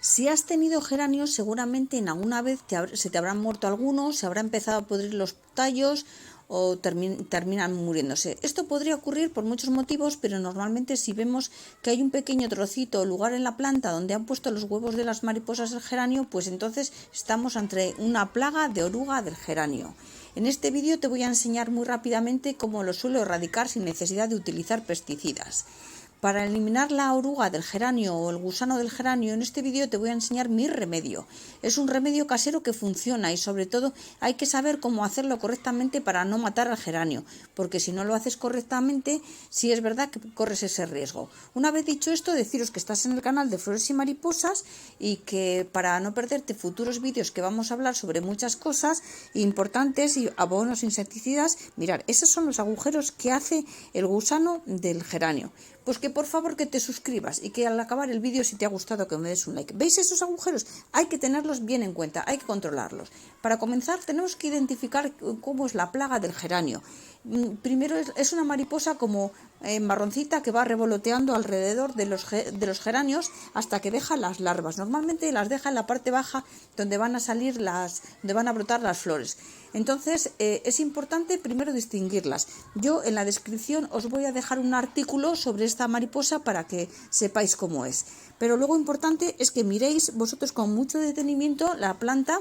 Si has tenido geranios, seguramente en alguna vez se te habrán muerto algunos, se habrá empezado a pudrir los tallos o terminan muriéndose. Esto podría ocurrir por muchos motivos, pero normalmente si vemos que hay un pequeño trocito o lugar en la planta donde han puesto los huevos de las mariposas del geranio, pues entonces estamos ante una plaga de oruga del geranio. En este vídeo te voy a enseñar muy rápidamente cómo lo suelo erradicar sin necesidad de utilizar pesticidas. Para eliminar la oruga del geranio o el gusano del geranio, en este vídeo te voy a enseñar mi remedio. Es un remedio casero que funciona y sobre todo hay que saber cómo hacerlo correctamente para no matar al geranio, porque si no lo haces correctamente, sí es verdad que corres ese riesgo. Una vez dicho esto, deciros que estás en el canal de Flores y Mariposas y que para no perderte futuros vídeos que vamos a hablar sobre muchas cosas importantes y abonos insecticidas, mirad, esos son los agujeros que hace el gusano del geranio. Pues que por favor que te suscribas y que al acabar el vídeo, si te ha gustado, que me des un like. ¿Veis esos agujeros? Hay que tenerlos bien en cuenta, hay que controlarlos. Para comenzar tenemos que identificar cómo es la plaga del geranio. Primero es una mariposa como marroncita que va revoloteando alrededor de los geranios hasta que deja las larvas. Normalmente las deja en la parte baja donde van a salir donde van a brotar las flores. Entonces es importante primero distinguirlas. Yo en la descripción os voy a dejar un artículo sobre esta mariposa para que sepáis cómo es. Pero luego importante es que miréis vosotros con mucho detenimiento la planta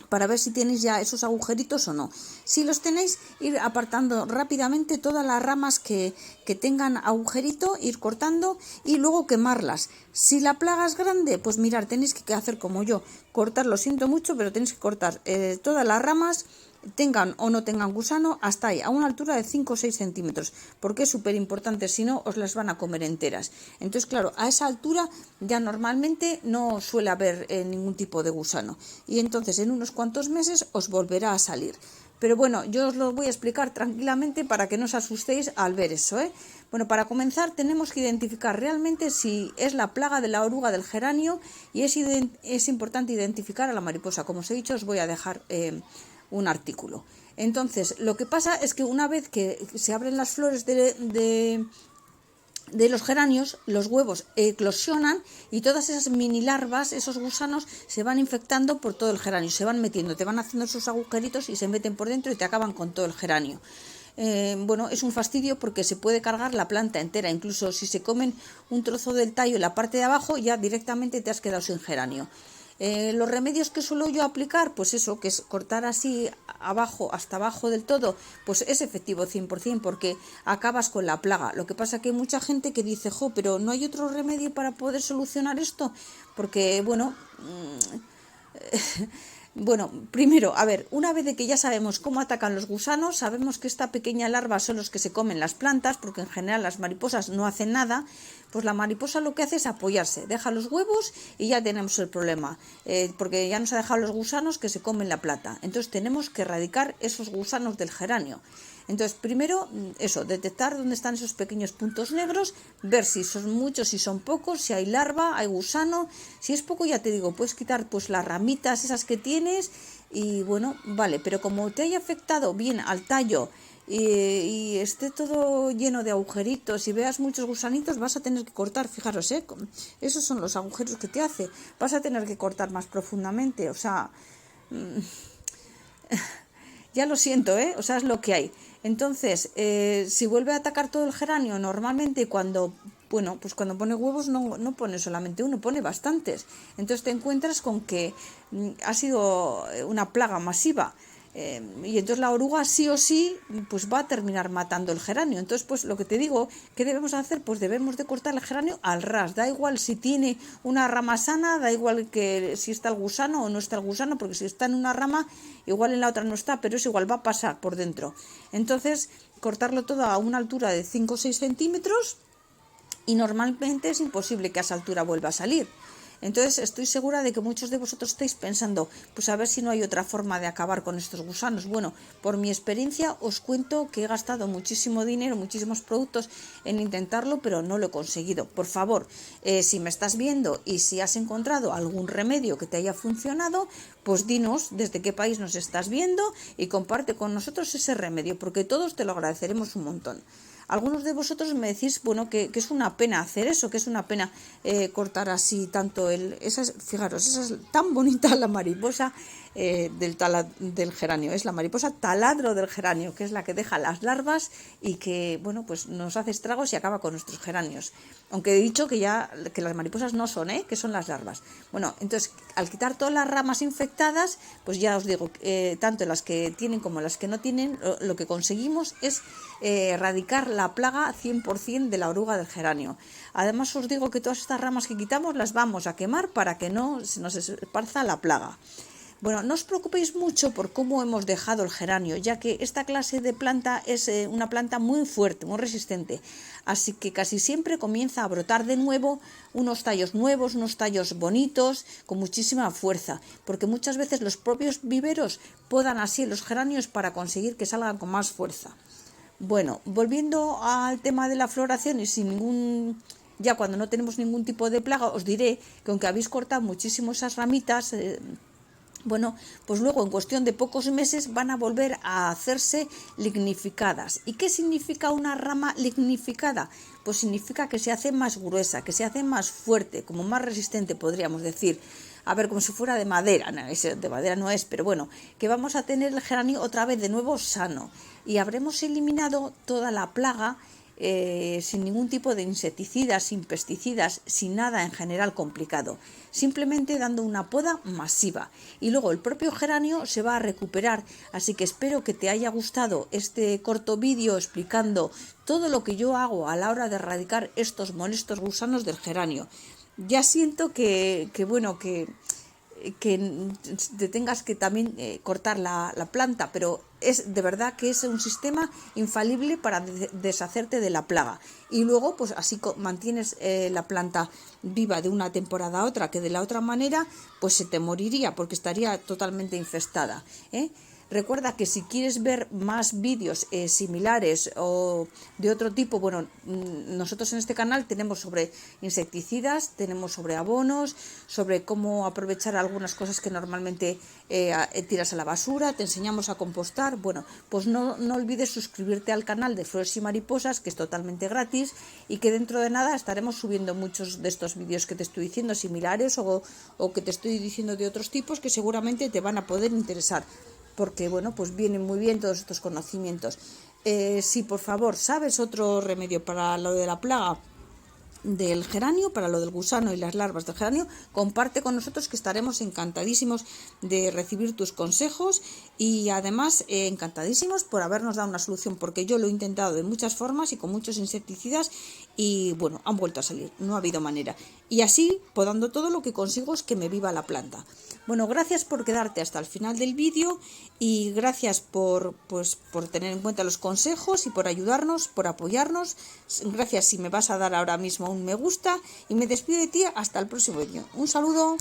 para ver si tenéis ya esos agujeritos o no. Si los tenéis, ir apartando rápidamente todas las ramas que tengan agujerito, ir cortando y luego quemarlas. Si la plaga es grande, pues mirar, tenéis que hacer como yo, cortar, lo siento mucho, pero tenéis que cortar todas las ramas, tengan o no tengan gusano, hasta ahí, a una altura de 5 o 6 centímetros, porque es súper importante, si no os las van a comer enteras. Entonces, claro, a esa altura ya normalmente no suele haber ningún tipo de gusano, y entonces en unos cuantos meses os volverá a salir. Pero bueno, yo os lo voy a explicar tranquilamente para que no os asustéis al ver eso, ¿eh? Bueno, para comenzar tenemos que identificar realmente si es la plaga de la oruga del geranio, y es importante identificar a la mariposa. Como os he dicho, os voy a dejar un artículo. Entonces, lo que pasa es que una vez que se abren las flores de los geranios, los huevos eclosionan y todas esas mini larvas, esos gusanos, se van infectando por todo el geranio, se van metiendo, te van haciendo esos agujeritos y se meten por dentro y te acaban con todo el geranio. Bueno, es un fastidio porque se puede cargar la planta entera, incluso si se comen un trozo del tallo en la parte de abajo, ya directamente te has quedado sin geranio. Los remedios que suelo yo aplicar, pues eso, que es cortar así abajo, hasta abajo del todo, pues es efectivo 100% porque acabas con la plaga. Lo que pasa que hay mucha gente que dice, jo, pero ¿no hay otro remedio para poder solucionar esto? Porque, bueno... Bueno, primero, a ver, una vez de que ya sabemos cómo atacan los gusanos, sabemos que esta pequeña larva son los que se comen las plantas, porque en general las mariposas no hacen nada, pues la mariposa lo que hace es apoyarse, deja los huevos y ya tenemos el problema, porque ya nos ha dejado los gusanos que se comen la plata. Entonces tenemos que erradicar esos gusanos del geranio. Entonces, primero, eso, detectar dónde están esos pequeños puntos negros, ver si son muchos, si son pocos, si hay larva, hay gusano. Si es poco, ya te digo, puedes quitar pues las ramitas esas que tienes y bueno, vale, pero como te haya afectado bien al tallo y esté todo lleno de agujeritos y veas muchos gusanitos, vas a tener que cortar, fijaros, esos son los agujeros que te hace, vas a tener que cortar más profundamente, o sea... Ya lo siento, o sea, es lo que hay. Entonces, si vuelve a atacar todo el geranio, normalmente cuando pone huevos no pone solamente uno, pone bastantes. Entonces te encuentras con que ha sido una plaga masiva. Y entonces la oruga sí o sí pues va a terminar matando el geranio. Entonces, pues lo que te digo, ¿qué debemos hacer? Pues debemos de cortar el geranio al ras. Da igual si tiene una rama sana, da igual que si está el gusano o no está el gusano, porque si está en una rama, igual en la otra no está, pero es igual, va a pasar por dentro. Entonces, cortarlo todo a una altura de 5 o 6 centímetros y normalmente es imposible que a esa altura vuelva a salir. Entonces estoy segura de que muchos de vosotros estáis pensando, pues a ver si no hay otra forma de acabar con estos gusanos. Bueno, por mi experiencia os cuento que he gastado muchísimo dinero, muchísimos productos en intentarlo, pero no lo he conseguido. Por favor, si me estás viendo y si has encontrado algún remedio que te haya funcionado, pues dinos desde qué país nos estás viendo y comparte con nosotros ese remedio, porque todos te lo agradeceremos un montón. Algunos de vosotros me decís, bueno, que es una pena hacer eso, que es una pena cortar así tanto fijaros, esa es tan bonita la mariposa del geranio, es la mariposa taladro del geranio, que es la que deja las larvas y que, bueno, pues nos hace estragos y acaba con nuestros geranios. Aunque he dicho que las mariposas no son, que son las larvas. Bueno, entonces, al quitar todas las ramas infectadas, pues ya os digo, tanto las que tienen como las que no tienen, lo que conseguimos es erradicar la plaga 100% de la oruga del geranio. Además, os digo que todas estas ramas que quitamos las vamos a quemar para que no se nos esparza la plaga. Bueno, no os preocupéis mucho por cómo hemos dejado el geranio, ya que esta clase de planta es una planta muy fuerte, muy resistente, así que casi siempre comienza a brotar de nuevo unos tallos nuevos, unos tallos bonitos, con muchísima fuerza, porque muchas veces los propios viveros podan así los geranios para conseguir que salgan con más fuerza. Bueno, volviendo al tema de la floración y ya cuando no tenemos ningún tipo de plaga, os diré que aunque habéis cortado muchísimo esas ramitas, bueno, pues luego en cuestión de pocos meses van a volver a hacerse lignificadas. ¿Y qué significa una rama lignificada? Pues significa que se hace más gruesa, que se hace más fuerte, como más resistente, podríamos decir. A ver, como si fuera de madera, no, de madera no es, pero bueno, que vamos a tener el geranio otra vez de nuevo sano y habremos eliminado toda la plaga sin ningún tipo de insecticidas, sin pesticidas, sin nada en general complicado, simplemente dando una poda masiva y luego el propio geranio se va a recuperar. Así que espero que te haya gustado este corto vídeo explicando todo lo que yo hago a la hora de erradicar estos molestos gusanos del geranio. Ya siento que te tengas que también cortar la planta, pero es de verdad que es un sistema infalible para deshacerte de la plaga. Y luego, pues así mantienes la planta viva de una temporada a otra, que de la otra manera, pues se te moriría porque estaría totalmente infestada, Recuerda que si quieres ver más vídeos similares o de otro tipo, bueno, nosotros en este canal tenemos sobre insecticidas, tenemos sobre abonos, sobre cómo aprovechar algunas cosas que normalmente tiras a la basura, te enseñamos a compostar. Bueno, pues no olvides suscribirte al canal de Flores y Mariposas, que es totalmente gratis y que dentro de nada estaremos subiendo muchos de estos vídeos que te estoy diciendo similares o que te estoy diciendo de otros tipos que seguramente te van a poder interesar, porque bueno, pues vienen muy bien todos estos conocimientos. Si por favor sabes otro remedio para lo de la plaga del geranio, para lo del gusano y las larvas del geranio, comparte con nosotros, que estaremos encantadísimos de recibir tus consejos y además encantadísimos por habernos dado una solución, porque yo lo he intentado de muchas formas y con muchos insecticidas y bueno, han vuelto a salir, no ha habido manera. Y así, podando todo, lo que consigo es que me viva la planta. Bueno, gracias por quedarte hasta el final del vídeo y gracias por tener en cuenta los consejos y por ayudarnos, por apoyarnos. Gracias si me vas a dar ahora mismo un me gusta y me despido de ti hasta el próximo vídeo. Un saludo.